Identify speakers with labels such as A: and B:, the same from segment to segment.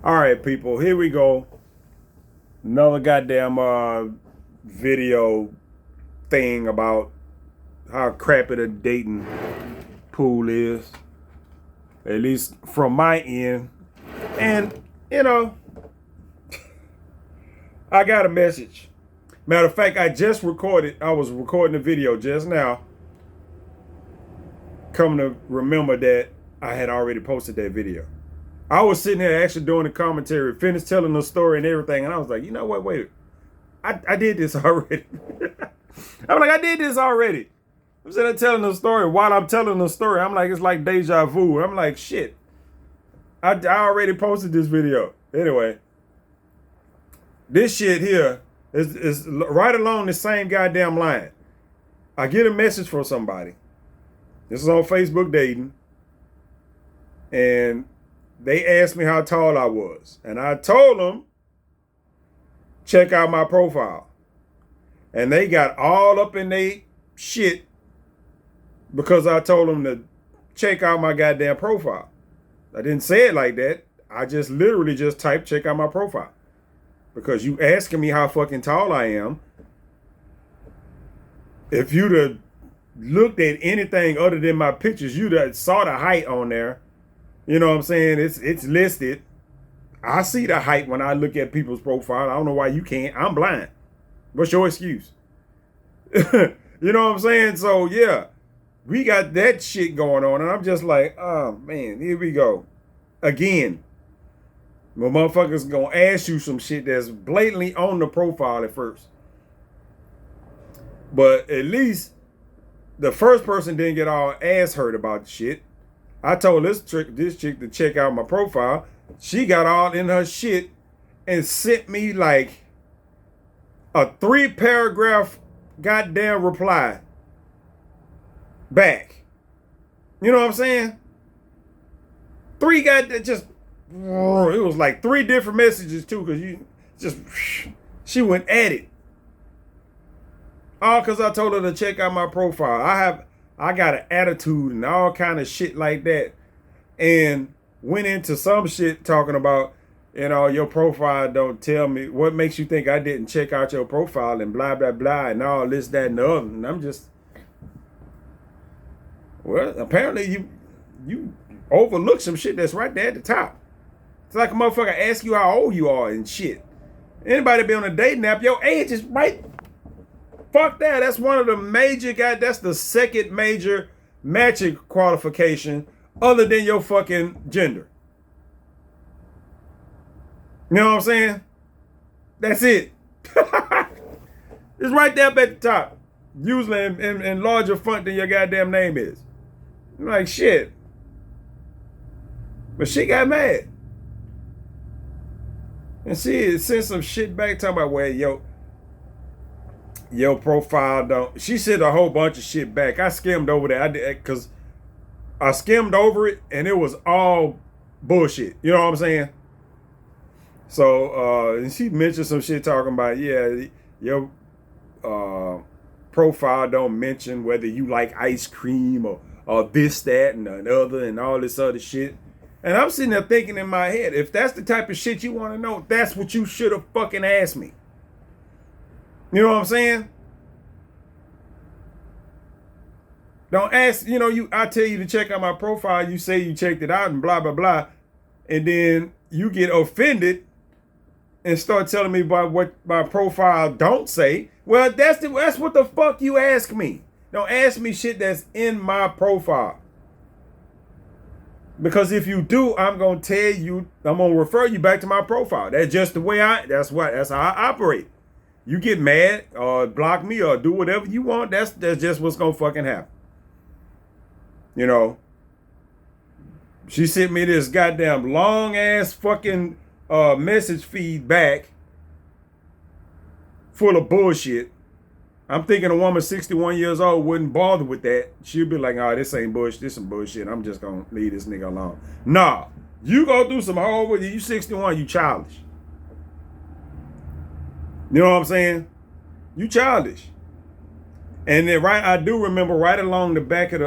A: All right, people, here we go. Another goddamn video thing about how crappy the dating pool is. At least from my end. And, you know, I got a message. Matter of fact, I was recording the video just now. Coming to remember that I had already posted that video. I was sitting there actually doing the commentary, finished telling the story and everything, and I was like, you know what, wait, I did this already. I'm like, I did this already. I'm sitting there telling the story. While I'm telling the story, I'm like, it's like deja vu. I'm like, shit. I already posted this video. Anyway, this shit here is right along the same goddamn line. I get a message from somebody. This is on Facebook dating. And they asked me how tall I was. And I told them, check out my profile. And they got all up in their shit because I told them to check out my goddamn profile. I didn't say it like that. I just literally just typed check out my profile. Because you asking me how fucking tall I am. If you'd have looked at anything other than my pictures, you'd have saw the height on there. You know what I'm saying? It's listed. I see the height when I look at people's profile. I don't know why you can't. I'm blind. What's your excuse? You know what I'm saying? So, yeah, we got that shit going on. And I'm just like, oh, man, here we go. Again, my motherfuckers going to ask you some shit that's blatantly on the profile at first. But at least the first person didn't get all ass hurt about the shit. I told this chick to check out my profile. She got all in her shit and sent me like a 3-paragraph goddamn reply back. You know what I'm saying? It was like 3 different messages too, because she went at it. All because I told her to check out my profile. I got an attitude and all kind of shit like that. And went into some shit talking about, you know, your profile don't tell me what makes you think I didn't check out your profile and blah, blah, blah, and all this, that, and the other. And I'm just, well, apparently you overlooked some shit that's right there at the top. It's like a motherfucker ask you how old you are and shit. Anybody be on a dating app, your age is right. Fuck that. That's one of the major that's the second major matching qualification other than your fucking gender. You know what I'm saying? That's it. It's right there up at the top. Usually in larger font than your goddamn name is. I'm like, shit. But she got mad. And she sent some shit back talking about, well, your profile don't. She said a whole bunch of shit back. I skimmed over that. I did because I skimmed over it and it was all bullshit. You know what I'm saying? So and she mentioned some shit talking about, yeah, your profile don't mention whether you like ice cream or this, that, and another and all this other shit. And I'm sitting there thinking in my head, if that's the type of shit you want to know, that's what you should have fucking asked me. You know what I'm saying? Don't ask, I tell you to check out my profile, you say you checked it out and blah, blah, blah. And then you get offended and start telling me about what my profile don't say. Well, that's what the fuck you ask me. Don't ask me shit that's in my profile. Because if you do, I'm going to tell you, I'm going to refer you back to my profile. That's just the way that's how I operate. You get mad or block me or do whatever you want. That's just what's going to fucking happen. You know, she sent me this goddamn long ass fucking message feed back full of bullshit. I'm thinking a woman 61 years old wouldn't bother with that. She'd be like, oh, this ain't bullshit. This some bullshit. I'm just going to leave this nigga alone. Nah, you go through some hard work. You 61, you childish. You know what I'm saying? You childish. And then I do remember right along the back of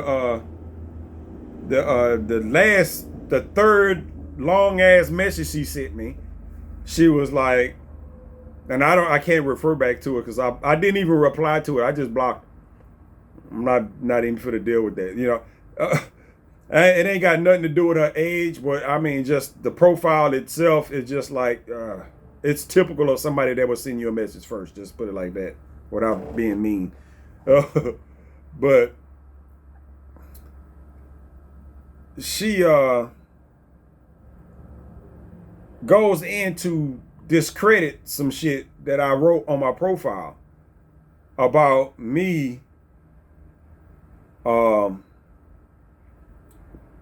A: the third long ass message she sent me. She was like, and I can't refer back to it because I didn't even reply to it. I just blocked. I'm not even for to deal with that. You know, it ain't got nothing to do with her age, but I mean, just the profile itself is just like it's typical of somebody that will send you a message first. Just put it like that, without being mean. But she goes in to discredit some shit that I wrote on my profile about me.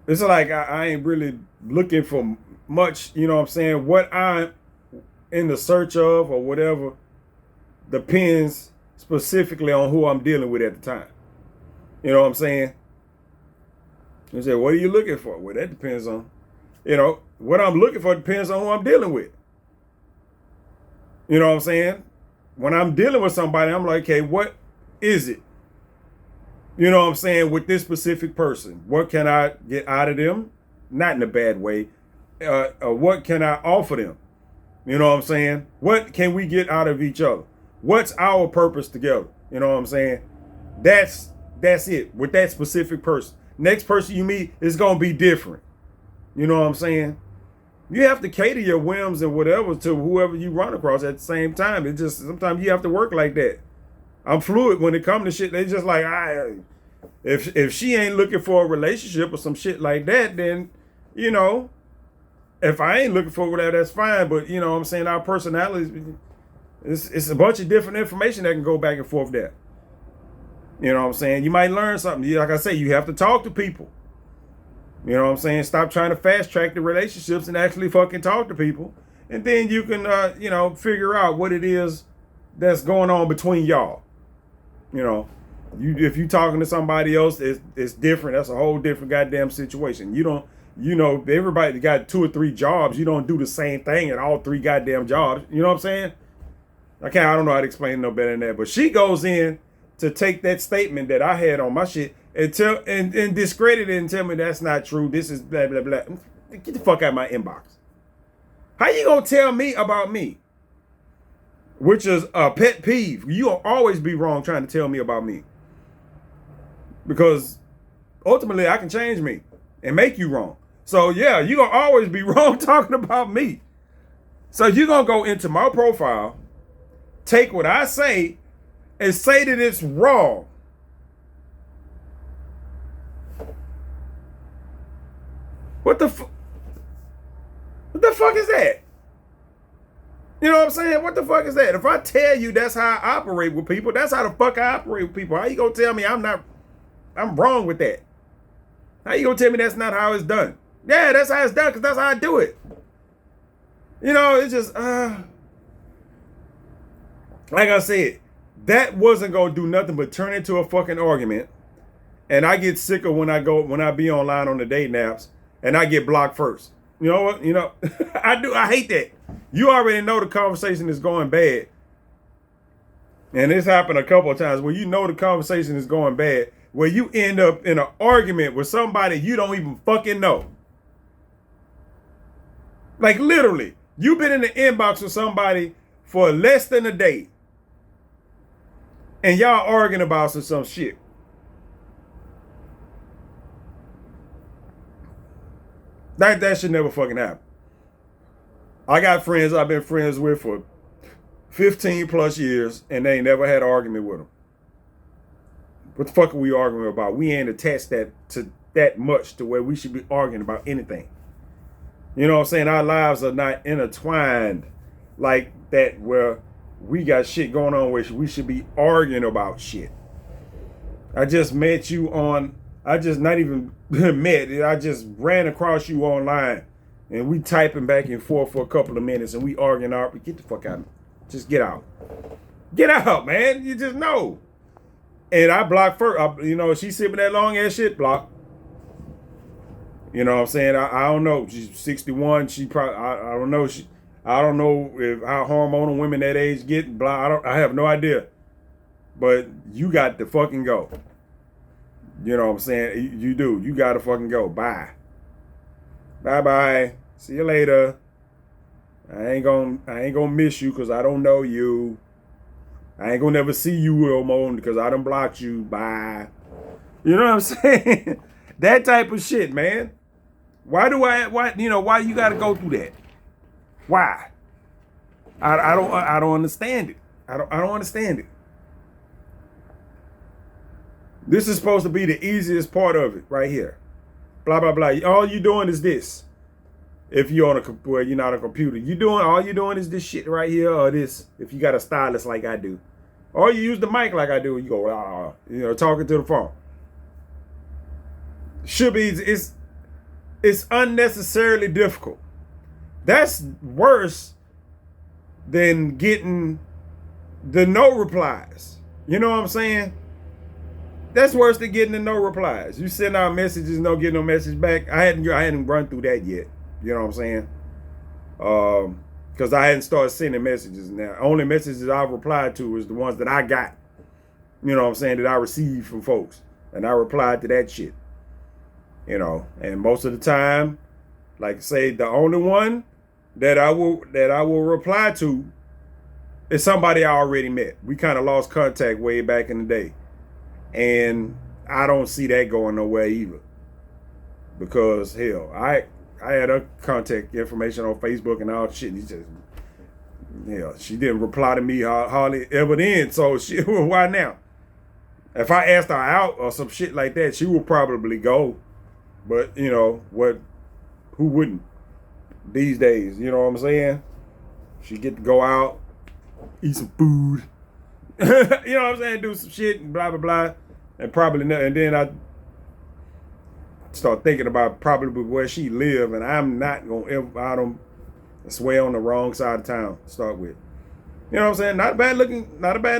A: It's like I ain't really looking for much, you know what I'm saying? What I'm in the search of or whatever depends specifically on who I'm dealing with at the time. You know what I'm saying? You say, what are you looking for? Well, that depends on, you know, what I'm looking for depends on who I'm dealing with. You know what I'm saying? When I'm dealing with somebody, I'm like, okay, what is it? You know what I'm saying? With this specific person, what can I get out of them? Not in a bad way. What can I offer them? You know what I'm saying? What can we get out of each other? What's our purpose together? You know what I'm saying? That's it with that specific person. Next person you meet is going to be different. You know what I'm saying? You have to cater your whims and whatever to whoever you run across at the same time. It just, sometimes you have to work like that. I'm fluid when it comes to shit. They just like, if she ain't looking for a relationship or some shit like that, then, you know, if I ain't looking for whatever, that's fine. But, you know what I'm saying, our personalities, it's a bunch of different information that can go back and forth there. You know what I'm saying? You might learn something. Like I say, you have to talk to people. You know what I'm saying? Stop trying to fast track the relationships and actually fucking talk to people. And then you can, you know, figure out what it is that's going on between y'all. You know, if you talking to somebody else, it's different. That's a whole different goddamn situation. You don't, you know, everybody got 2 or 3 jobs. You don't do the same thing at all 3 goddamn jobs. You know what I'm saying? I don't know how to explain it no better than that. But she goes in to take that statement that I had on my shit and and discredit it and tell me that's not true. This is blah, blah, blah. Get the fuck out of my inbox. How you gonna tell me about me? Which is a pet peeve. You'll always be wrong trying to tell me about me. Because ultimately I can change me and make you wrong. So yeah, you're gonna always be wrong talking about me. So you're gonna go into my profile, take what I say, and say that it's wrong. What the fuck is that? You know what I'm saying? What the fuck is that? If I tell you that's how I operate with people, that's how the fuck I operate with people. How you gonna tell me I'm wrong with that? How you gonna tell me that's not how it's done? Yeah, that's how it's done because that's how I do it. You know, it's just, like I said, that wasn't gonna do nothing but turn into a fucking argument. And I get sicker when I be online on the dating apps and I get blocked first. You know what? You know, I hate that. You already know the conversation is going bad. And this happened a couple of times where you know the conversation is going bad, where you end up in an argument with somebody you don't even fucking know. Like literally, you've been in the inbox with somebody for less than a day. And y'all arguing about some shit. That should never fucking happen. I got friends I've been friends with for 15 plus years and they ain't never had an argument with them. What the fuck are we arguing about? We ain't attached that much to where we should be arguing about anything. You know what I'm saying? Our lives are not intertwined like that where we got shit going on where we should be arguing about shit. I just met you on, I just not even met, I just ran across you online and we typing back and forth for a couple of minutes and we arguing out. Get the fuck out. Just get out. Get out, man. You just know. And I blocked first. You know, she sipping that long ass shit, block. You know what I'm saying? I don't know. She's 61. She probably, I don't know. I don't know if how hormonal women that age get. Blah. I have no idea. But you got to fucking go. You know what I'm saying? You do. You got to fucking go. Bye. Bye-bye. See you later. I ain't gonna miss you because I don't know you. I ain't gonna never see you, Wilmo, because I done blocked you. Bye. You know what I'm saying? That type of shit, man. Why you gotta go through that? Why? I don't understand it. I don't understand it. This is supposed to be the easiest part of it right here. Blah blah blah. All you doing is this. If you're on you're not on a computer, all you're doing is this shit right here or this. If you got a stylus like I do, or you use the mic like I do, you go talking to the phone. Should be it's unnecessarily difficult. That's worse than getting the no replies. You know what I'm saying? That's worse than getting the no replies. You send out messages, no get no message back. I hadn't run through that yet. You know what I'm saying? Because I hadn't started sending messages now. Only messages I've replied to is the ones that I got. You know what I'm saying? That I received from folks. And I replied to that shit. You know, and most of the time, like say the only one that I will reply to is somebody I already met. We kind of lost contact way back in the day. And I don't see that going nowhere either. Because hell, I had her contact information on Facebook and all shit. She didn't reply to me hardly ever then. So why now? If I asked her out or some shit like that, she would probably go. But who wouldn't these days? You know what I'm saying? She get to go out, eat some food. You know what I'm saying? Do some shit and blah blah blah, and then I start thinking about probably where she live, and I'm not gonna ever. I don't swear on the wrong side of town. To start with, you know what I'm saying? Not a bad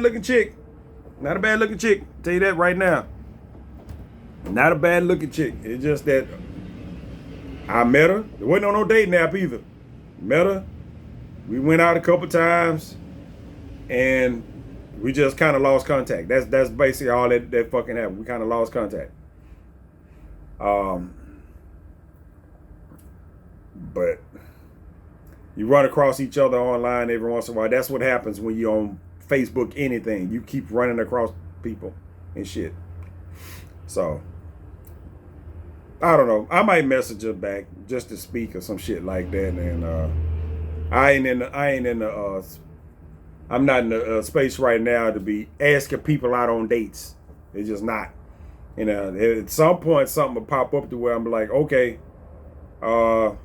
A: looking chick. Not a bad looking chick. I'll tell you that right now. Not a bad looking chick. It's just that I met her. There wasn't on no dating app either. Met her. We went out a couple times, and we just kind of lost contact. That's basically all that fucking happened. We kind of lost contact. But you run across each other online every once in a while. That's what happens when you're on Facebook, anything. You keep running across people and shit. So I don't know. I might message her back just to speak or some shit like that. And I'm not in the space right now to be asking people out on dates. It's just not. At some point something will pop up to where I'm like, okay, I'm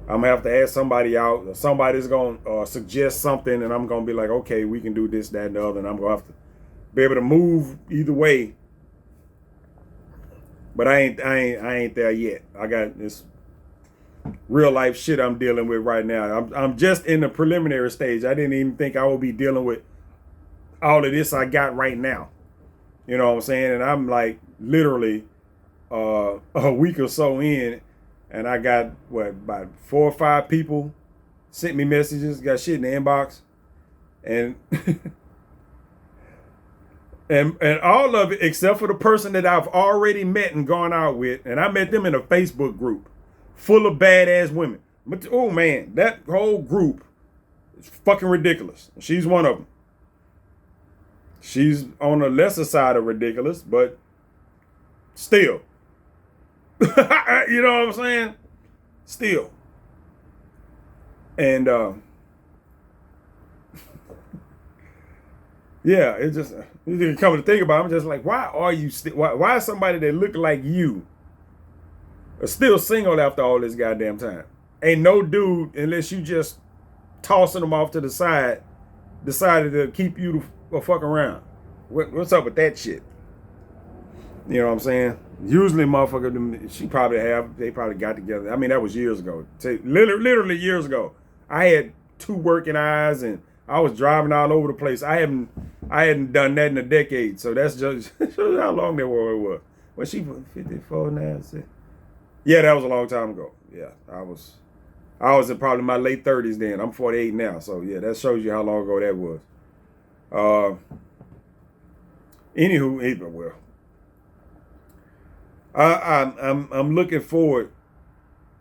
A: gonna have to ask somebody out. Or somebody's gonna suggest something, and I'm gonna be like, okay, we can do this, that, and the other, and I'm gonna have to be able to move either way. But I ain't there yet. I got this real life shit I'm dealing with right now. I'm just in the preliminary stage. I didn't even think I would be dealing with all of this I got right now. You know what I'm saying? And I'm like literally a week or so in, and I got about 4 or 5 people sent me messages, got shit in the inbox, and and all of it except for the person that I've already met and gone out with, and I met them in a Facebook group full of badass women. But oh man, that whole group is fucking ridiculous. She's one of them. She's on the lesser side of ridiculous, but still. You know what I'm saying? Still. And yeah, it just you come to think about it, I'm just like, why are you why is somebody that look like you still single after all this goddamn time? Ain't no dude, unless you just tossing them off to the side, decided to keep you to fuck around. What's up with that shit? You know what I'm saying? Usually motherfucker, they probably got together. I mean, that was years ago. Literally years ago. I had 2 working eyes and I was driving all over the place. I hadn't done that in a decade. So that's just shows how long that was. Well, she was 54 now. Yeah, that was a long time ago. Yeah, I was in probably my late 30s then. I'm 48 now. So yeah, that shows you how long ago that was. Anywho, well, I'm looking forward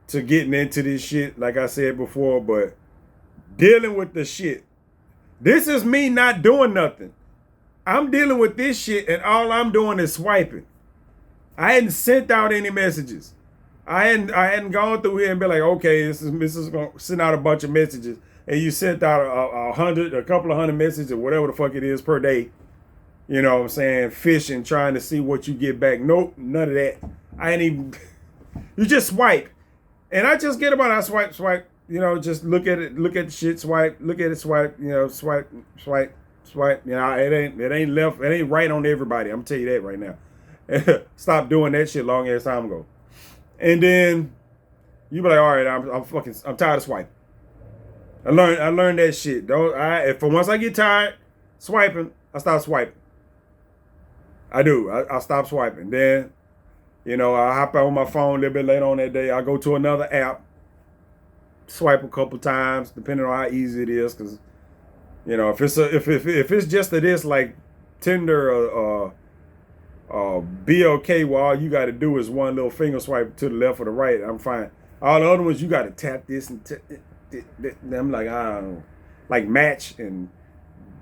A: to getting into this shit, like I said before, but dealing with the shit. This is me not doing nothing. I'm dealing with this shit, and all I'm doing is swiping. I hadn't sent out any messages. I hadn't gone through here and been like, okay, this is gonna send out a bunch of messages, and you sent out a couple of hundred messages or whatever the fuck it is per day. You know what I'm saying? Fishing, trying to see what you get back. Nope, none of that. I ain't even. You just swipe, and I just get about. I swipe. You know, just look at it, look at the shit, swipe, look at it, swipe. You know, swipe. You know, it ain't left, it ain't right on everybody. I'm gonna tell you that right now. Stop doing that shit long ass time ago. And then you be like, all right, I'm tired of swiping. I learned that shit. Once I get tired swiping, I stop swiping. I do. I stop swiping. Then, you know, I hop out on my phone a little bit later on that day. I go to another app, swipe a couple times, depending on how easy it is. Because, you know, if it's just this like Tinder or BLK, where all you got to do is one little finger swipe to the left or the right, I'm fine. All the other ones, you got to tap this and I'm like, I don't know, like Match and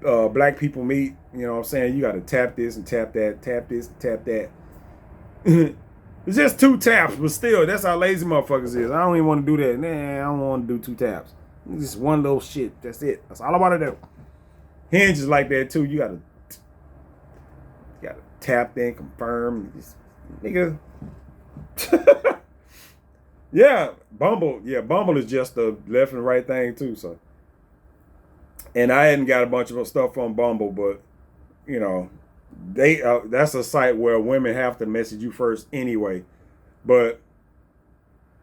A: Black People Meet. You know what I'm saying? You got to tap this and tap that, tap this and tap that. It's just 2 taps, but still, that's how lazy motherfuckers is. I don't even want to do that. Nah, I don't want to do 2 taps. It's just one little shit. That's it. That's all I want to do. Hinge is like that too. You gotta tap, then confirm. Just, nigga. Yeah, Bumble. Yeah, Bumble is just the left and right thing too. So, and I hadn't got a bunch of stuff on Bumble, but you know, that's a site where women have to message you first anyway. But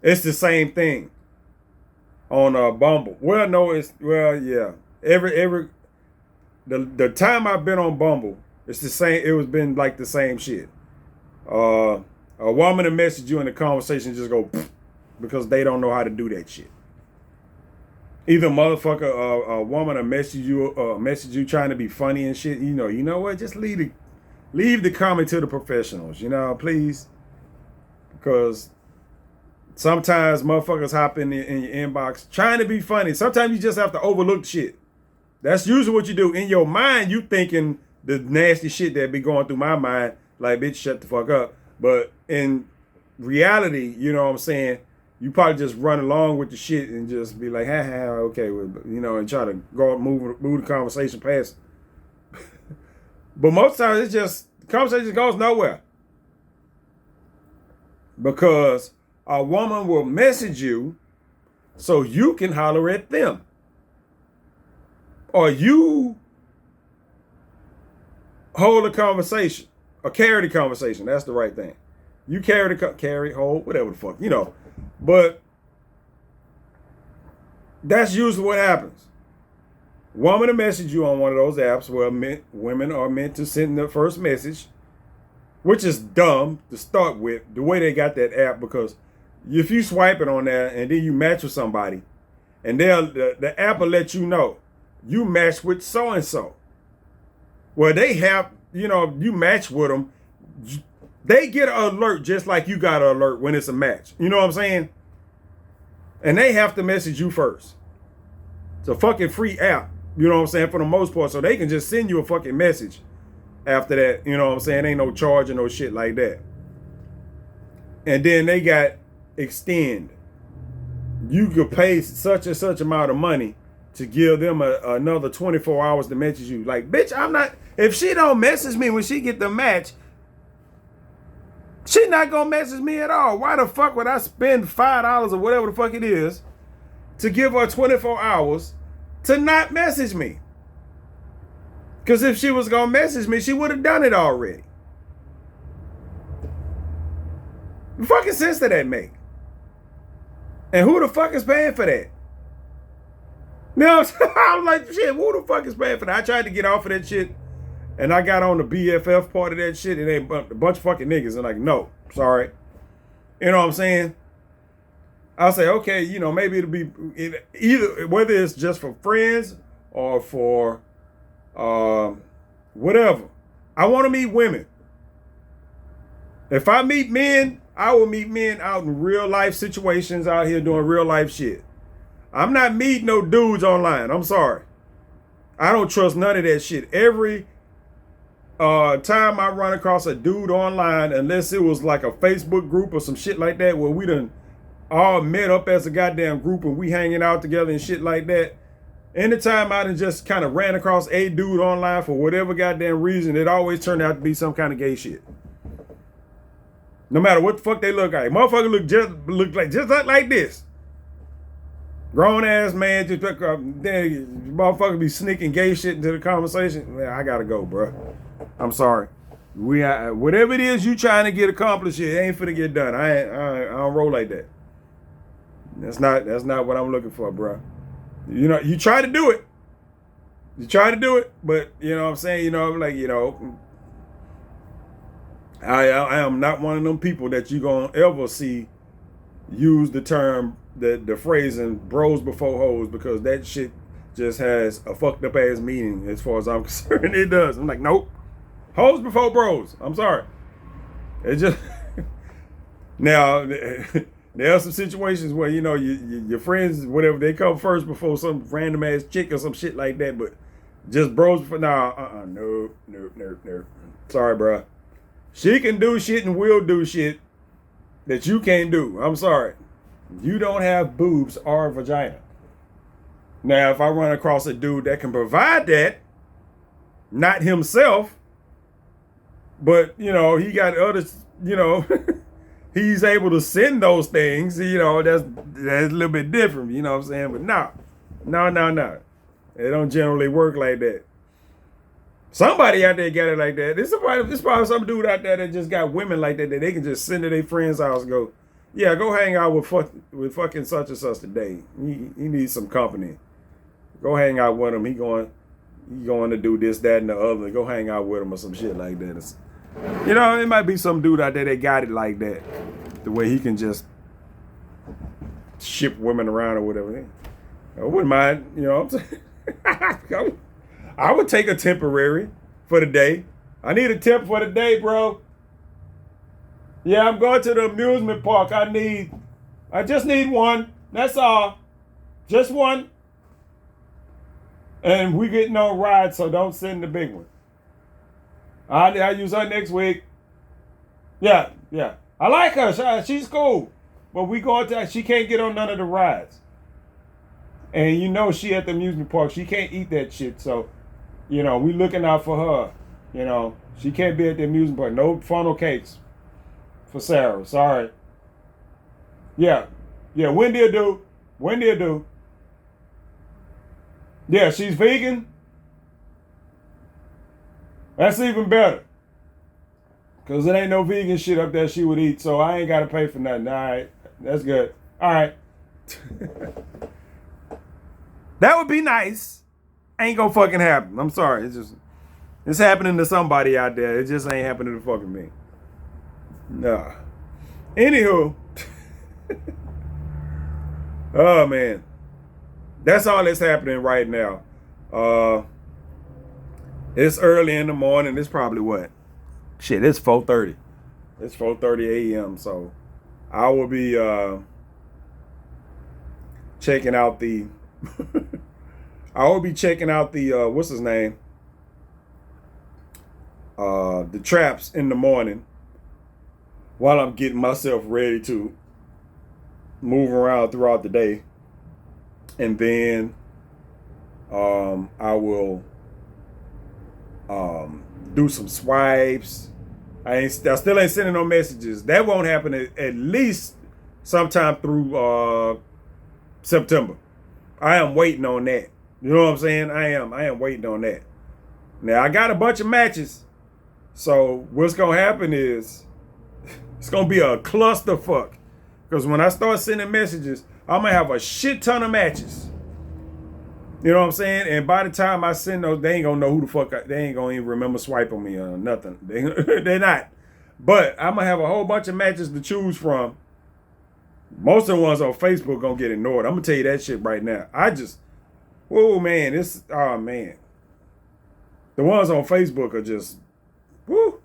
A: it's the same thing on Bumble. Well, no, yeah. The time I've been on Bumble, it's the same. It was been like the same shit. A woman to message you in the conversation just go because they don't know how to do that shit. Either motherfucker, a woman to message you trying to be funny and shit. You know what? Just leave the comment to the professionals. You know, please, because sometimes motherfuckers hop in your inbox trying to be funny. Sometimes you just have to overlook shit. That's usually what you do. In your mind, you thinking the nasty shit that be going through my mind, like, bitch, shut the fuck up. But in reality, you know what I'm saying, you probably just run along with the shit and just be like, okay, well, you know, and try to go move the conversation past. But most times, it's just, the conversation goes nowhere. Because a woman will message you so you can holler at them. Or you hold a conversation, or carry the conversation. That's the right thing. You hold, whatever the fuck, you know. But that's usually what happens. Woman to message you on one of those apps where women are meant to send the first message, which is dumb to start with, the way they got that app, because if you swipe it on there and then you match with somebody, and the app will let you know, you match with so-and-so. Well, they have, you know, you match with them. They get an alert just like you got an alert when it's a match. You know what I'm saying? And they have to message you first. It's a fucking free app. You know what I'm saying? For the most part. So they can just send you a fucking message after that. You know what I'm saying? Ain't no charge or no shit like that. And then they got extend. You could pay such and such amount of money to give them another 24 hours to message you. Like, bitch, I'm not, if she don't message me when she get the match, she not gonna message me at all. Why the fuck would I spend $5 or whatever the fuck it is to give her 24 hours to not message me? Because if she was gonna message me, she would have done it already. What fucking sense did that make? And who the fuck is paying for that? No, I was like, shit, who the fuck is paying for that? I tried to get off of that shit, and I got on the BFF part of that shit, and they a bunch of fucking niggas, and like, no, sorry. You know what I'm saying? I'll say, okay, you know, maybe it'll be either, whether it's just for friends or for whatever. I want to meet women. If I meet men, I will meet men out in real life situations out here doing real life shit. I'm not meeting no dudes online. I'm sorry. I don't trust none of that shit. Every time I run across a dude online, unless it was like a Facebook group or some shit like that, where we done all met up as a goddamn group and we hanging out together and shit like that. Anytime I done just kind of ran across a dude online for whatever goddamn reason, it always turned out to be some kind of gay shit. No matter what the fuck they look like. Motherfucker look like this. Grown ass man, just motherfucker be sneaking gay shit into the conversation. Man, I gotta go, bro. I'm sorry. Whatever it is you trying to get accomplished, it ain't finna get done. I don't roll like that. That's not what I'm looking for, bro. You know, you try to do it. But you know what I'm saying? You know, like, you know, I am not one of them people that you gonna ever see use the term, the phrasing bros before hoes, because that shit just has a fucked up ass meaning as far as I'm concerned. It does. I'm like, nope. Hoes before bros. I'm sorry. It just now there are some situations where, you know, your friends, whatever, they come first before some random ass chick or some shit like that, but just bros before, no. Sorry, bro. She can do shit and will do shit that you can't do. I'm sorry. You don't have boobs or a vagina. Now, if I run across a dude that can provide that, not himself, but, you know, he got others, you know, he's able to send those things, you know, that's a little bit different, you know what I'm saying? But no. It don't generally work like that. Somebody out there got it like that. This probably some dude out there that just got women like that they can just send to their friend's house and go, yeah, go hang out with fucking such and such today. He needs some company. Go hang out with him. He going to do this, that, and the other. Go hang out with him or some shit like that. You know, it might be some dude out there that got it like that, the way he can just ship women around or whatever. I wouldn't mind, you know what I'm saying? I would take a temporary for the day. I need a temp for the day, bro. Yeah, I'm going to the amusement park. I just need one. That's all. Just one. And we get no ride, so don't send the big one. I'll use her next week. Yeah. I like her. She's cool. But she can't get on none of the rides. And you know she at the amusement park. She can't eat that shit, so, you know, we looking out for her. You know, she can't be at the amusement park. No funnel cakes for Sarah. Sorry. Yeah, Wendy will do. Yeah, she's vegan. That's even better. Because there ain't no vegan shit up there she would eat, so I ain't got to pay for nothing. All right, that's good. All right. That would be nice. Ain't gonna fucking happen. I'm sorry. It's happening to somebody out there. It just ain't happening to fucking me. Nah. Anywho. Oh, man. That's all that's happening right now. It's early in the morning. It's probably what? Shit, it's 4:30. It's 4:30 a.m. So I will be checking out the what's his name? The traps in the morning while I'm getting myself ready to move around throughout the day. And then I will do some swipes. I still ain't sending no messages. That won't happen at least sometime through September. I am waiting on that. You know what I'm saying? I am waiting on that. Now I got a bunch of matches. So what's gonna happen is it's gonna be a clusterfuck. Because when I start sending messages, I'm gonna have a shit ton of matches. You know what I'm saying? And by the time I send those, they ain't gonna know who the fuck they ain't gonna even remember swiping me or nothing. They're not. But I'm gonna have a whole bunch of matches to choose from. Most of the ones on Facebook gonna get ignored. I'm gonna tell you that shit right now. Oh man. The ones on Facebook are just, woo.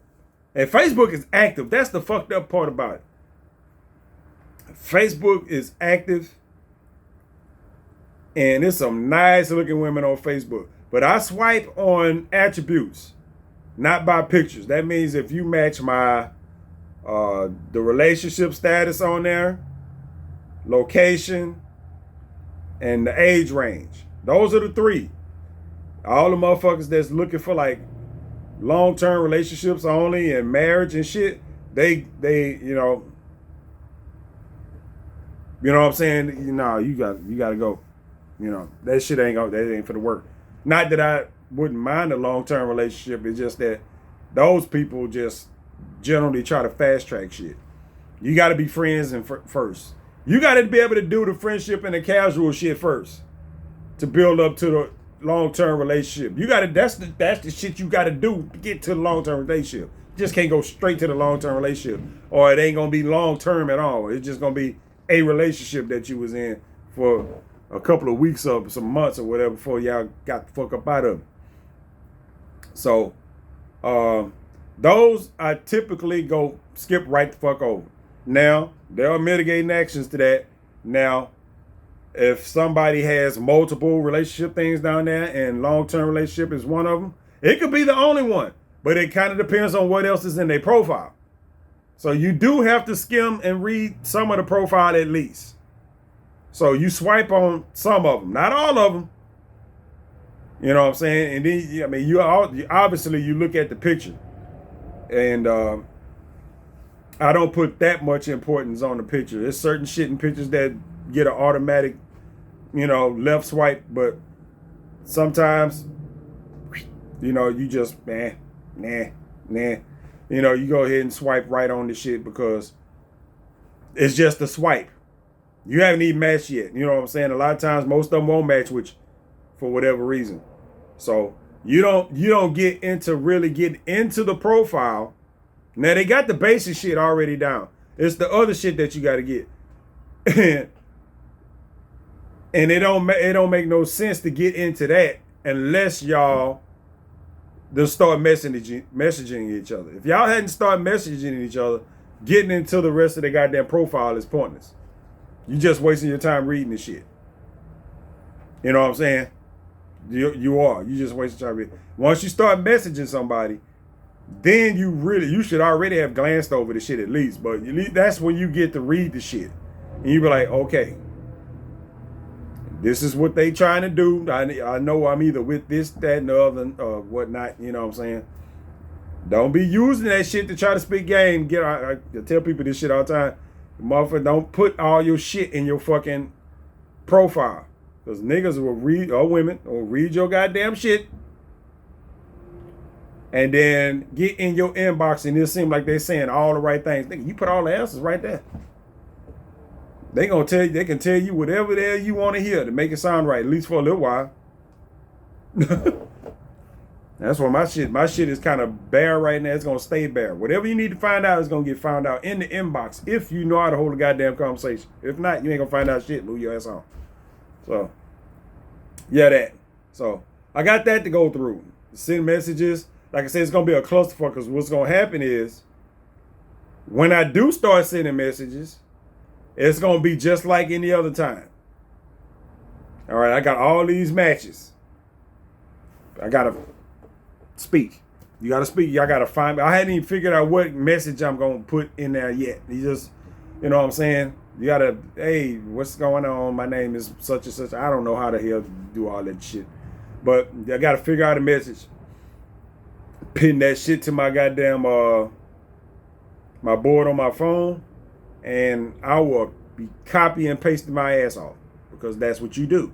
A: And Facebook is active. That's the fucked up part about it. Facebook is active, and there's some nice looking women on Facebook. But I swipe on attributes, not by pictures. That means if you match my the relationship status on there, location, and the age range. Those are the three. All the motherfuckers that's looking for like long-term relationships only and marriage and shit, they you know what I'm saying? You know, you gotta go. You know, that shit that ain't for the work. Not that I wouldn't mind a long-term relationship. It's just that those people just generally try to fast track shit. You got to be friends first. You got to be able to do the friendship and the casual shit first to build up to the long-term relationship. You got to that's the shit you got to do to get to the long-term relationship. You just can't go straight to the long-term relationship, or it ain't gonna be long-term at all. It's just gonna be a relationship that you was in for a couple of weeks or some months or whatever before y'all got the fuck up out of it. So those I typically go skip right the fuck over. Now, there are mitigating actions to that. Now, if somebody has multiple relationship things down there and long-term relationship is one of them, it could be the only one, but it kind of depends on what else is in their profile. So you do have to skim and read some of the profile at least. So you swipe on some of them, not all of them. You know what I'm saying? And then, I mean, you obviously you look at the picture, and I don't put that much importance on the picture. There's certain shit in pictures that get an automatic, left swipe, but sometimes, you just, nah. You go ahead and swipe right on the shit because it's just a swipe. You haven't even matched yet. You know what I'm saying? A lot of times, most of them won't match with you for whatever reason. So you don't get into really get into the profile. Now they got the basic shit already down. It's the other shit that you got to get, and it don't make no sense to get into that unless y'all just start messaging each other. If y'all hadn't started messaging each other, getting into the rest of the goddamn profile is pointless. You just wasting your time reading the shit. You know what I'm saying? You are. You just wasting your time reading. Once you start messaging somebody, then you should already have glanced over the shit at least. But that's when you get to read the shit. And you be like, okay, this is what they trying to do. I know I'm either with this, that, and the other, or whatnot. You know what I'm saying? Don't be using that shit to try to speak game. I tell people this shit all the time. Motherfucker, don't put all your shit in your fucking profile. Because niggas will read, or women, will read your goddamn shit and then get in your inbox and it seem like they're saying all the right things. Nigga, you put all the answers right there. They can tell you whatever the hell you want to hear to make it sound right, at least for a little while. That's why my shit is kind of bare right now. It's gonna stay bare. Whatever you need to find out is gonna get found out in the inbox if you know how to hold a goddamn conversation. If not, you ain't gonna find out shit. Move your ass on. So, yeah, that. So I got that to go through. Send messages. Like I said, it's gonna be a clusterfuck because what's gonna happen is when I do start sending messages, it's gonna be just like any other time. All right, I got all these matches. I gotta speak. You gotta speak. Y'all gotta find. I hadn't even figured out what message I'm gonna put in there yet. You just, you know what I'm saying? You gotta, hey, what's going on? My name is such and such. I don't know how the hell to do all that shit, but I gotta figure out a message. Pin that shit to my goddamn my board on my phone, and I will be copying and pasting my ass off because that's what you do.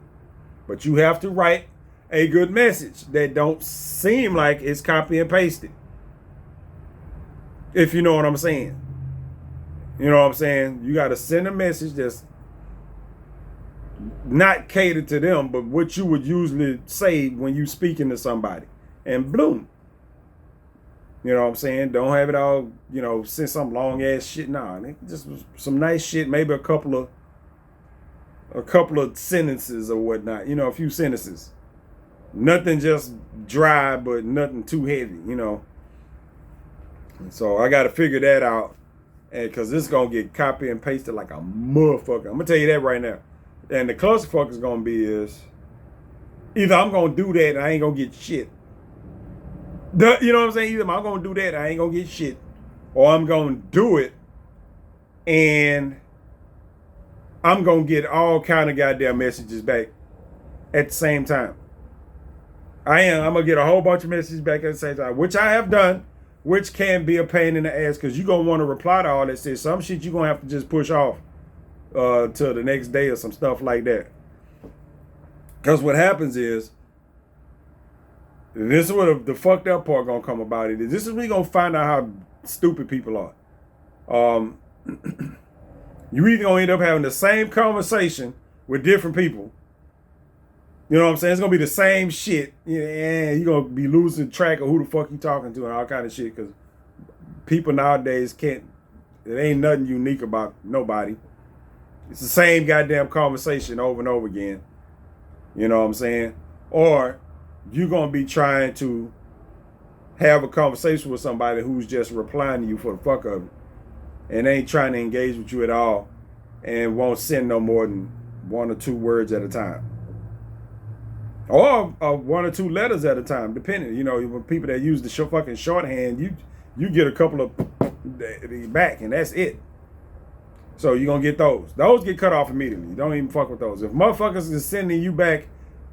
A: But you have to write a good message that don't seem like it's copy and pasted. If you know what I'm saying. You know what I'm saying? You got to send a message that's not catered to them, but what you would usually say when you speaking to somebody. And bloom. You know what I'm saying? Don't have it all, send some long ass shit. Nah, just some nice shit, maybe a couple of sentences or whatnot. A few sentences. Nothing just dry, but nothing too heavy, And so I got to figure that out. And because this is going to get copy and pasted like a motherfucker. I'm going to tell you that right now. And the clusterfuck is going to be is, either I'm going to do that and I ain't going to get shit. You know what I'm saying? Either I'm going to do that and I ain't going to get shit. Or I'm going to do it and I'm going to get all kind of goddamn messages back at the same time. I'm going to get a whole bunch of messages back at the same time, which I have done, which can be a pain in the ass because you're going to want to reply to all that shit. Some shit you're going to have to just push off till the next day or some stuff like that. Because what happens is, this is what the fucked up part going to come about it. This is when you're going to find out how stupid people are. You either going to end up having the same conversation with different people. You know what I'm saying? It's going to be the same shit. Yeah, you're going to be losing track of who the fuck you talking to and all kind of shit because people nowadays it ain't nothing unique about nobody. It's the same goddamn conversation over and over again. You know what I'm saying? Or you're going to be trying to have a conversation with somebody who's just replying to you for the fuck of it and ain't trying to engage with you at all and won't send no more than 1 or 2 words at a time. Or 1 or 2 letters at a time, depending. You know, when people that use the fucking shorthand, you get a couple of back, and that's it. So you're going to get those. Those get cut off immediately. Don't even fuck with those. If motherfuckers is sending you back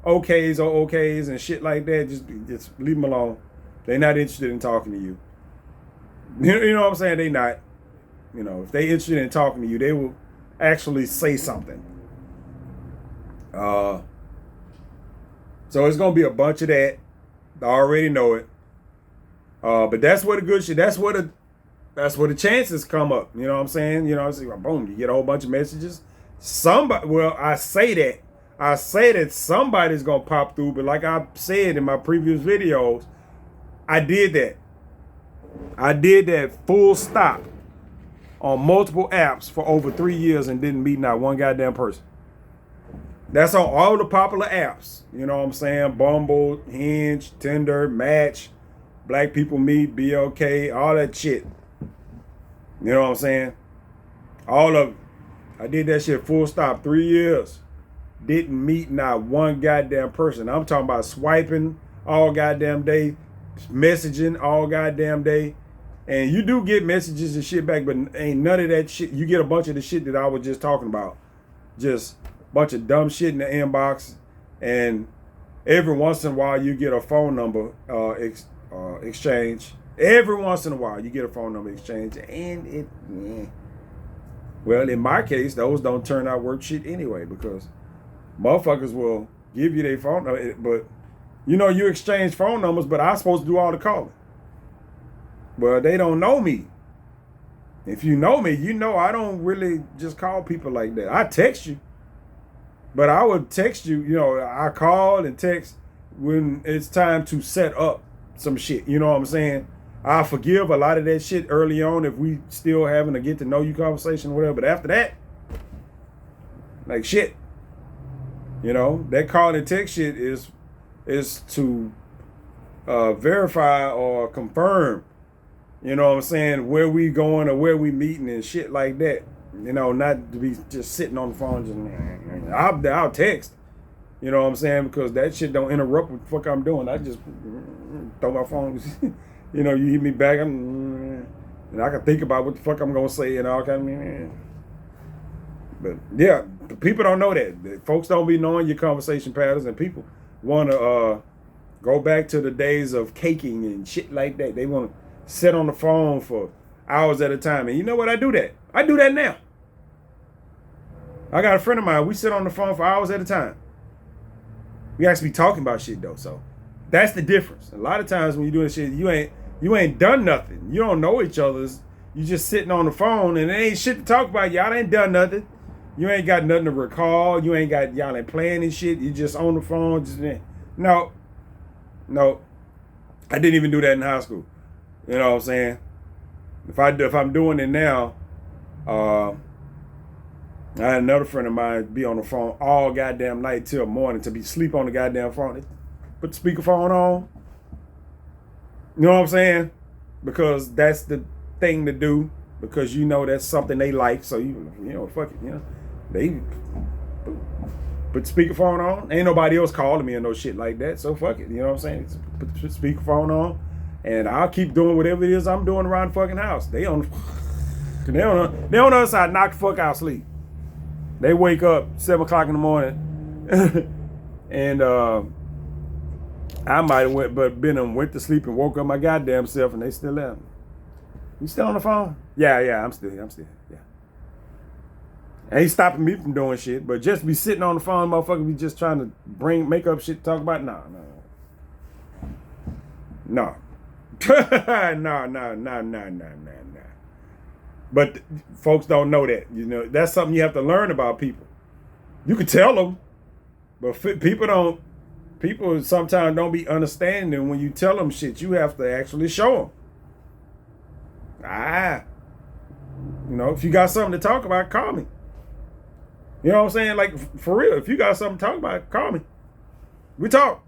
A: okays and shit like that, just leave them alone. They're not interested in talking to you. You know what I'm saying? They not. You know, if they interested in talking to you, they will actually say something. So it's gonna be a bunch of that. I already know it. But that's where the good shit. That's where the chances come up. You know what I'm saying? You know, it's like, boom, you get a whole bunch of messages. I say that somebody's gonna pop through. But like I said in my previous videos, I did that full stop on multiple apps for over 3 years and didn't meet not one goddamn person. That's on all the popular apps. You know what I'm saying? Bumble, Hinge, Tinder, Match, Black People Meet, BLK, all that shit. You know what I'm saying? All of it. I did that shit full stop, 3 years. Didn't meet not one goddamn person. I'm talking about swiping all goddamn day, messaging all goddamn day. And you do get messages and shit back, but ain't none of that shit. You get a bunch of the shit that I was just talking about. Just bunch of dumb shit in the inbox, and every once in a while you get a phone number exchange. Every once in a while you get a phone number exchange, and well, in my case, those don't turn out worth shit anyway because motherfuckers will give you their phone number, but you know you exchange phone numbers, but I'm supposed to do all the calling. Well, they don't know me. If you know me, you know I don't really just call people like that. I text you. But I would text you, you know, I call and text when it's time to set up some shit. You know what I'm saying? I forgive a lot of that shit early on if we still having a get to know you conversation or whatever. But after that, like shit. You know, that call and text shit is to verify or confirm, you know what I'm saying, where we going or where we meeting and shit like that. You know, not to be just sitting on the phone. Just I'll text. You know what I'm saying? Because that shit don't interrupt what the fuck I'm doing. I just throw my phone. You know, you hit me back, and I can think about what the fuck I'm gonna say and all kind of. But yeah, the people don't know that. Folks don't be knowing your conversation patterns, and people want to go back to the days of caking and shit like that. They want to sit on the phone for hours at a time. And you know what? I do that. I do that now. I got a friend of mine. We sit on the phone for hours at a time. We actually be talking about shit though. So that's the difference. A lot of times when you're doing shit, you ain't done nothing. You don't know each other's. You just sitting on the phone and there ain't shit to talk about. Y'all ain't done nothing. You ain't got nothing to recall. Y'all ain't playing and shit. You just on the phone. No. I didn't even do that in high school. You know what I'm saying? If I'm doing it now, I had another friend of mine be on the phone all goddamn night till morning to be sleep on the goddamn phone. They put the speakerphone on. You know what I'm saying? Because that's the thing to do. because you know that's something they like. So you know, fuck it, you know, they put speakerphone on. Ain't nobody else calling me or no shit like that. So fuck it, you know what I'm saying? Put the speakerphone on, and I'll keep doing whatever it is I'm doing around the fucking house. They on the other side, knock the fuck out sleep. They wake up 7 o'clock in the morning, and I might have went to sleep and woke up my goddamn self, and they still there. You still on the phone? Yeah, I'm still here. Yeah. Ain't stopping me from doing shit, but just be sitting on the phone, motherfucker, be just trying to make up shit to talk about? No. No. But folks don't know that. You know, that's something you have to learn about people. You can tell them, but people sometimes don't be understanding when you tell them shit. You have to actually show them. You know, if you got something to talk about, call me. You know what I'm saying? Like, for real, if you got something to talk about, call me. We talk.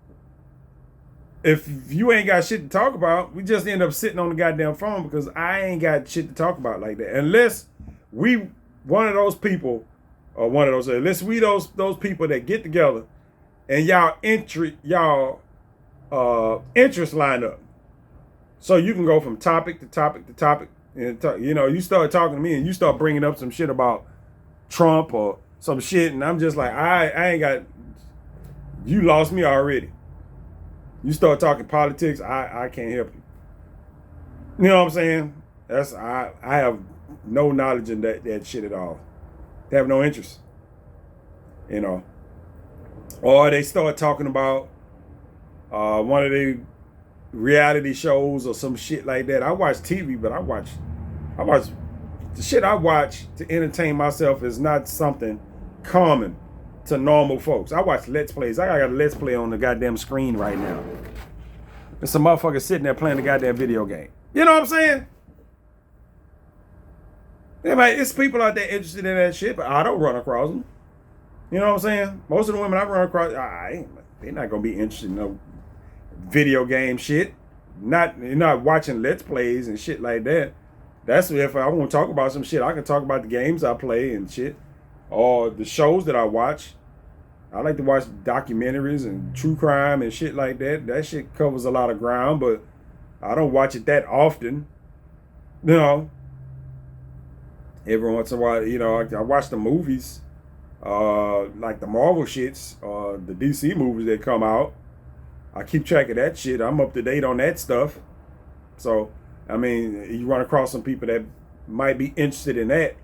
A: If you ain't got shit to talk about, we just end up sitting on the goddamn phone because I ain't got shit to talk about like that. Unless we those people that get together and y'all interests line up. So you can go from topic to topic to topic. And you know, you start talking to me and you start bringing up some shit about Trump or some shit, and I'm just like, I ain't got, you lost me already. You start talking politics, I can't help you. You know what I'm saying? I have no knowledge in that shit at all. They have no interest. You know. Or they start talking about one of the reality shows or some shit like that. I watch TV, but I watch the shit I watch to entertain myself is not something common to normal folks. I watch Let's Plays. I got a Let's Play on the goddamn screen right now. There's some motherfucker sitting there playing the goddamn video game. You know what I'm saying? Yeah, man, it's people out there interested in that shit, but I don't run across them. You know what I'm saying? Most of the women I run across, they're not gonna be interested in no video game shit. You're not watching Let's Plays and shit like that. That's if I want to talk about some shit, I can talk about the games I play and shit, or the shows that I watch. I like to watch documentaries and true crime and shit like that. That shit covers a lot of ground, but I don't watch it that often. You know, every once in a while, you know, I watch the movies, like the Marvel shits, the DC movies that come out. I keep track of that shit. I'm up to date on that stuff. So, I mean, you run across some people that might be interested in that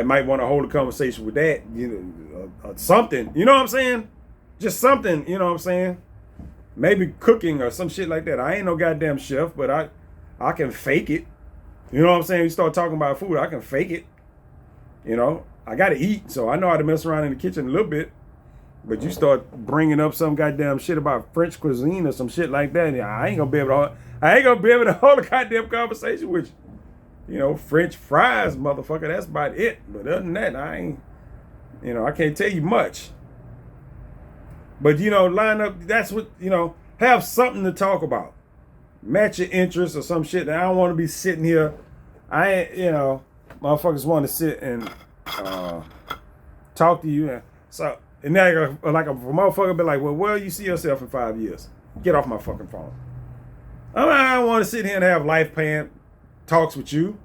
A: might want to hold a conversation with that, you know, something. You know what I'm saying? Just something, you know what I'm saying? Maybe cooking or some shit like that. I ain't no goddamn chef, but I can fake it. You know what I'm saying? You start talking about food, I can fake it. You know, I got to eat, so I know how to mess around in the kitchen a little bit. But you start bringing up some goddamn shit about French cuisine or some shit like that, I ain't gonna be able to hold a goddamn conversation with you. You know, French fries, motherfucker, that's about it. But other than that, I can't tell you much. But, you know, line up, that's what, you know, have something to talk about. Match your interests or some shit. And I don't want to be sitting here. Motherfuckers want to sit and talk to you. So, and now, like a motherfucker be like, well, where you see yourself in 5 years? Get off my fucking phone. I don't want to sit here and have life plan talks with you.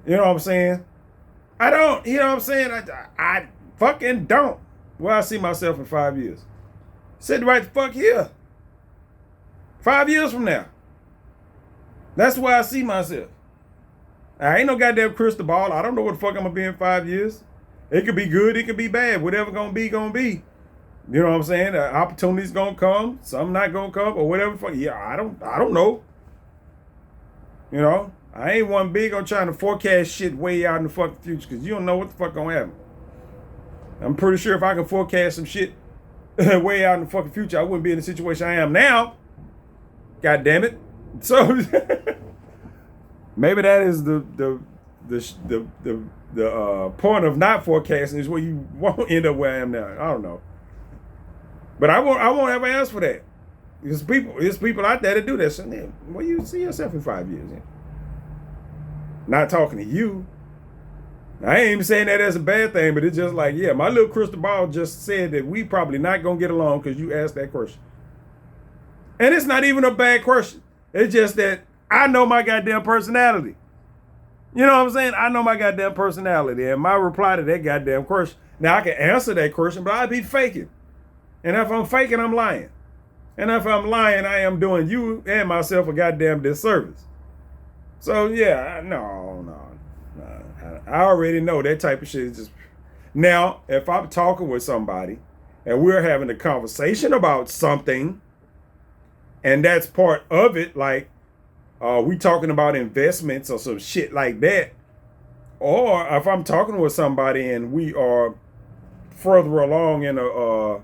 A: You know what I'm saying? I don't. You know what I'm saying? I fucking don't. Where I see myself in 5 years? Sitting right the fuck here. 5 years from now. That's where I see myself. I ain't no goddamn crystal ball. I don't know what the fuck I'm gonna be in 5 years. It could be good, it could be bad. Whatever gonna be, gonna be. You know what I'm saying? Opportunity's gonna come, some not gonna come, or whatever. Fuck yeah, I don't know. You know, I ain't one big on trying to forecast shit way out in the fucking future because you don't know what the fuck gonna happen. I'm pretty sure if I can forecast some shit way out in the fucking future, I wouldn't be in the situation I am now. God damn it. So maybe that is the point of not forecasting is where you won't end up where I am now. I don't know. But I won't ever ask for that. There's people out there that do that. So, where you see yourself in 5 years? not talking to you. I ain't even saying that as a bad thing, but it's just like, yeah, my little crystal ball just said that we probably not going to get along because you asked that question. And it's not even a bad question. It's just that I know my goddamn personality. You know what I'm saying? I know my goddamn personality. And my reply to that goddamn question, now I can answer that question, but I'd be faking. And if I'm faking, I'm lying. And if I'm lying, I am doing you and myself a goddamn disservice. So, yeah, no. I already know that type of shit is just... Now, if I'm talking with somebody and we're having a conversation about something, and that's part of it, like we talking about investments or some shit like that, or if I'm talking with somebody and we are further along in a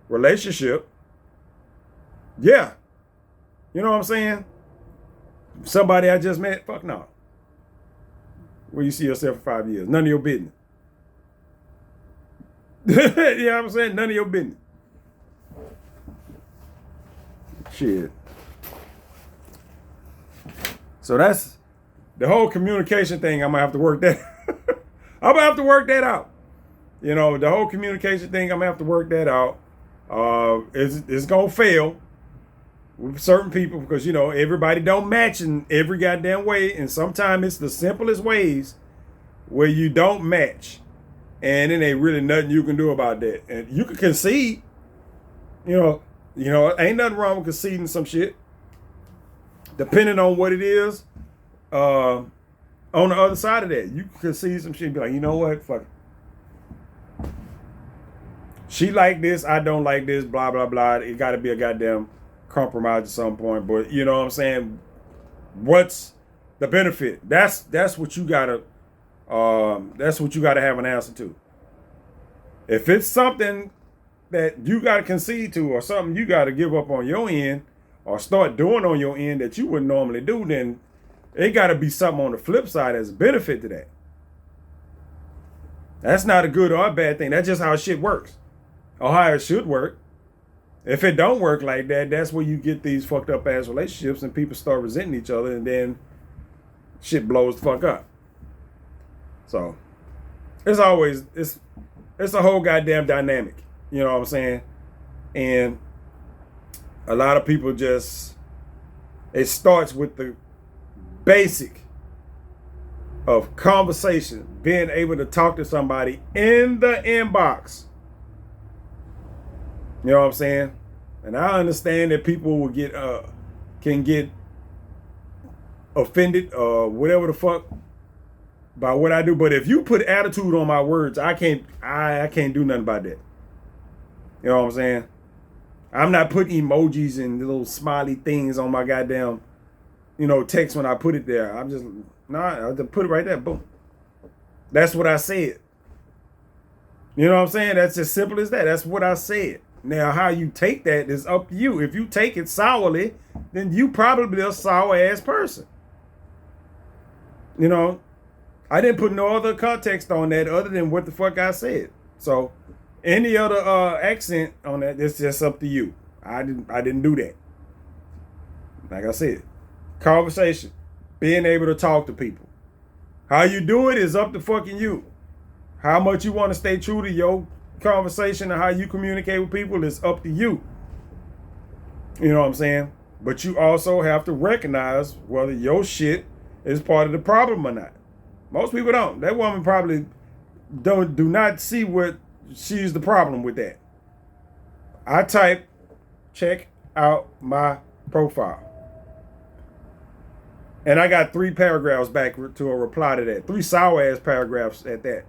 A: relationship, yeah. You know what I'm saying? Somebody I just met, fuck no. Where you see yourself for 5 years. None of your business. You know what I'm saying? None of your business. Shit. So that's the whole communication thing. I'm going to have to work that. I'm going to have to work that out. You know, the whole communication thing, I'm going to have to work that out. It's going to fail with certain people because, you know, everybody don't match in every goddamn way. And sometimes it's the simplest ways where you don't match. And then ain't really nothing you can do about that. And you can concede. You know, ain't nothing wrong with conceding some shit. Depending on what it is, on the other side of that, you can concede some shit and be like, you know what, fuck it. She like this, I don't like this, blah, blah, blah. It got to be a goddamn compromise at some point. But you know what I'm saying? What's the benefit? That's what you gotta have an answer to. If it's something that you gotta concede to or something you gotta give up on your end or start doing on your end that you wouldn't normally do, then it gotta be something on the flip side as a benefit to that. That's not a good or a bad thing. That's just how shit works. Or how it should work. If it don't work like that, that's where you get these fucked up ass relationships and people start resenting each other and then shit blows the fuck up. So it's a whole goddamn dynamic. You know what I'm saying? And a lot of people it starts with the basic of conversation, being able to talk to somebody in the inbox. You know what I'm saying? And I understand that people will can get offended or whatever the fuck by what I do. But if you put attitude on my words, I can't do nothing about that. You know what I'm saying? I'm not putting emojis and little smiley things on my goddamn, text when I put it there. I just put it right there. Boom. That's what I said. You know what I'm saying? That's as simple as that. That's what I said. Now, how you take that is up to you. If you take it sourly, then you probably a sour ass person. I didn't put no other context on that other than what the fuck I said. So any other accent on that, it's just up to you. I didn't do that. Like I said, conversation, being able to talk to people. How you do it is up to fucking you. How much you want to stay true to your conversation and how you communicate with people is up to you. You know what I'm saying? But you also have to recognize whether your shit is part of the problem or not. Most people don't. That woman probably do not see what she's the problem with that. I type, check out my profile. And I got 3 paragraphs back to a reply to that. 3 sour ass paragraphs at that.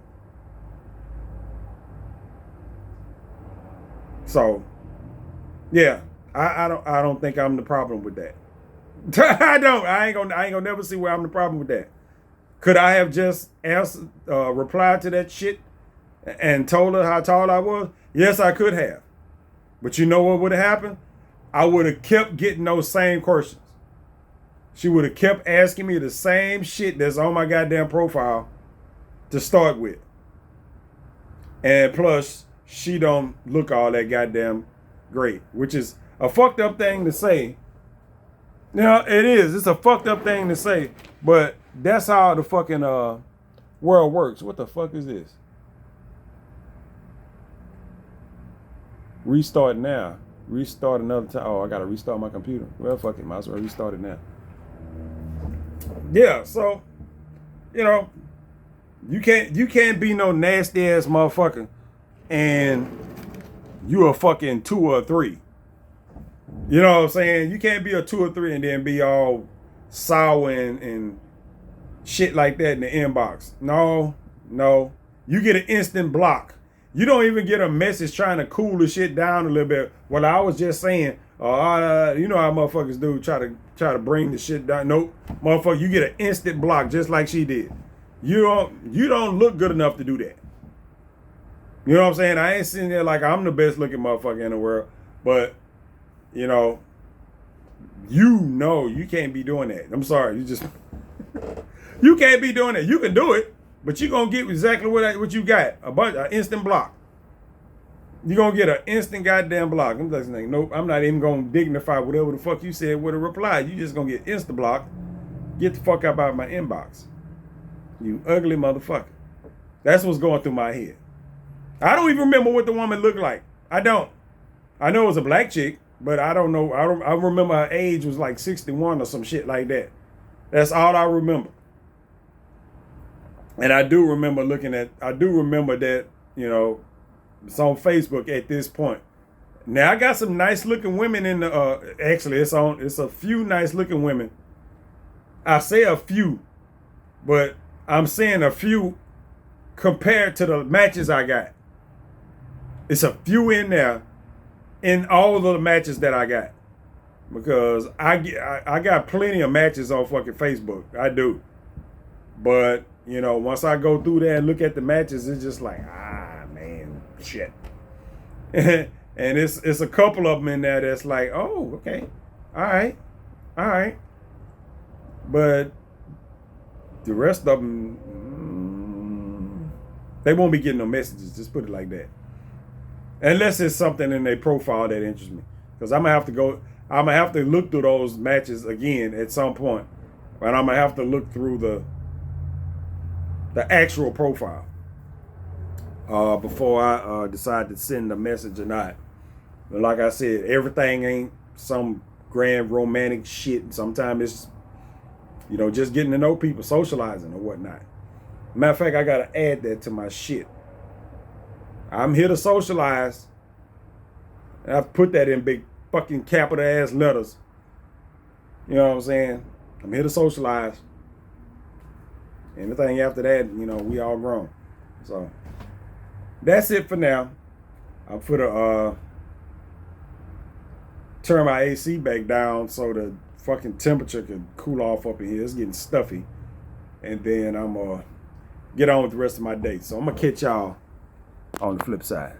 A: So, yeah, I don't think I'm the problem with that. I don't. I ain't gonna never see where I'm the problem with that. Could I have just replied to that shit and told her how tall I was? Yes, I could have. But you know what would have happened? I would have kept getting those same questions. She would have kept asking me the same shit that's on my goddamn profile to start with. And plus, she don't look all that goddamn great, which is a fucked up thing to say. You know, it is. It's a fucked up thing to say, but that's how the fucking world works. What the fuck is this? Restart now. Restart another time. Oh, I gotta restart my computer. Well, fuck it. Might as well restart it now. Yeah, so, you know, you can't be no nasty ass motherfucker and you a fucking 2 or 3. You know what I'm saying? You can't be a 2 or 3 and then be all sour and shit like that in the inbox. No. You get an instant block. You don't even get a message trying to cool the shit down a little bit. Well, I was just saying, you know how motherfuckers do, try to bring the shit down. Nope, motherfucker, you get an instant block just like she did. You don't look good enough to do that. You know what I'm saying? I ain't sitting there like I'm the best looking motherfucker in the world, but you know you can't be doing that. I'm sorry, you can't be doing that. You can do it, but you're gonna get exactly what you got. An instant block. You're gonna get an instant goddamn block. I'm just like, nope, I'm not even gonna dignify whatever the fuck you said with a reply. You just gonna get instant block. Get the fuck out of my inbox. You ugly motherfucker. That's what's going through my head. I don't even remember what the woman looked like. I don't. I know it was a black chick, but I don't know. I remember her age was like 61 or some shit like that. That's all I remember. And I do remember that, you know, it's on Facebook at this point. Now I got some nice looking women in the, actually it's a few nice looking women. I say a few, but I'm saying a few compared to the matches I got. It's a few in there in all of the matches that I got. Because I got plenty of matches on fucking Facebook. I do. But, you know, once I go through there and look at the matches, it's just like, man, shit. And it's a couple of them in there that's like, oh, okay. All right. But the rest of them, they won't be getting no messages. Just put it like that. Unless it's something in their profile that interests me. Because I'm going to have to look through those matches again at some point. And I'm going to have to look through the actual profile before I decide to send a message or not. But like I said, everything ain't some grand romantic shit. Sometimes it's, you know, just getting to know people, socializing or whatnot. Matter of fact, I got to add that to my shit. I'm here to socialize. And I've put that in big fucking capital ass letters. You know what I'm saying? I'm here to socialize. Anything after that, you know, we all grown. So that's it for now. I'm for the turn my AC back down so the fucking temperature can cool off up in here. It's getting stuffy. And then I'm gonna get on with the rest of my day. So I'm gonna catch y'all on the flip side.